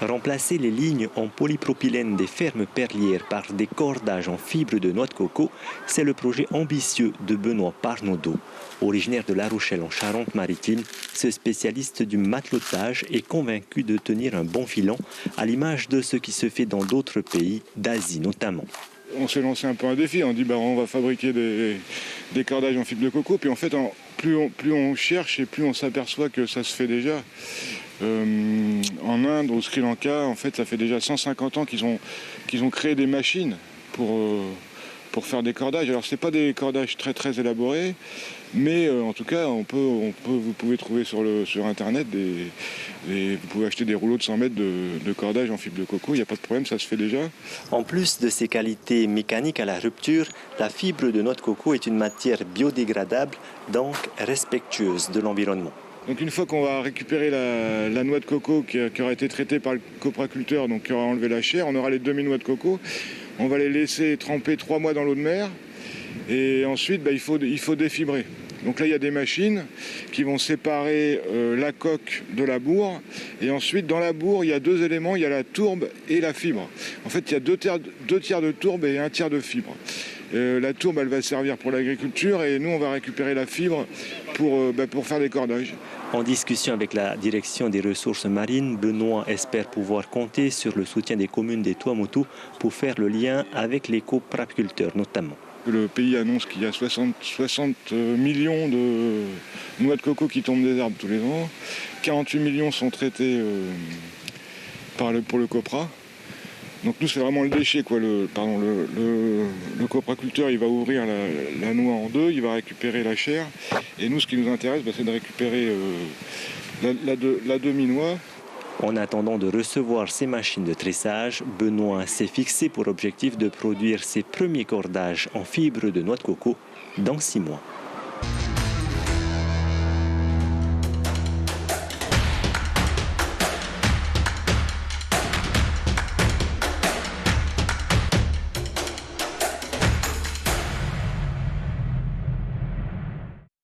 Remplacer les lignes en polypropylène des fermes perlières par des cordages en fibres de noix de coco, c'est le projet ambitieux de Benoît Parnaudot. Originaire de La Rochelle en Charente-Maritime, ce spécialiste du matelotage est convaincu de tenir un bon filon, à l'image de ce qui se fait dans d'autres pays, d'Asie notamment. On s'est lancé un peu un défi, on dit on va fabriquer des cordages en fibre de coco, puis en fait plus on cherche et plus on s'aperçoit que ça se fait déjà. En Inde, au Sri Lanka, en fait, ça fait déjà 150 ans qu'ils ont créé des machines pour faire des cordages. Alors, ce n'est pas des cordages très très élaborés, mais en tout cas, vous pouvez trouver sur Internet, vous pouvez acheter des rouleaux de 100 mètres de cordages en fibre de coco, il n'y a pas de problème, ça se fait déjà. En plus de ses qualités mécaniques à la rupture, la fibre de noix de coco est une matière biodégradable, donc respectueuse de l'environnement. Donc une fois qu'on va récupérer la noix de coco qui aura été traitée par le copraculteur, donc qui aura enlevé la chair, on aura les demi-noix de coco. On va les laisser tremper 3 mois dans l'eau de mer et ensuite il faut défibrer. Donc là il y a des machines qui vont séparer la coque de la bourre et ensuite dans la bourre il y a 2 éléments, il y a la tourbe et la fibre. En fait il y a 2 tiers de tourbe et 1 tiers de fibre. La tourbe elle va servir pour l'agriculture et nous on va récupérer la fibre pour faire des cordages. En discussion avec la direction des ressources marines, Benoît espère pouvoir compter sur le soutien des communes des Tuamotu pour faire le lien avec les copraculteurs notamment. Le pays annonce qu'il y a 60 millions de noix de coco qui tombent des arbres tous les ans. 48 millions sont traités pour le copra. Donc nous c'est vraiment le déchet quoi. Le copraculteur il va ouvrir la noix en 2, il va récupérer la chair et nous ce qui nous intéresse c'est de récupérer la demi-noix. En attendant de recevoir ces machines de tressage, Benoît s'est fixé pour objectif de produire ses premiers cordages en fibre de noix de coco dans 6 mois.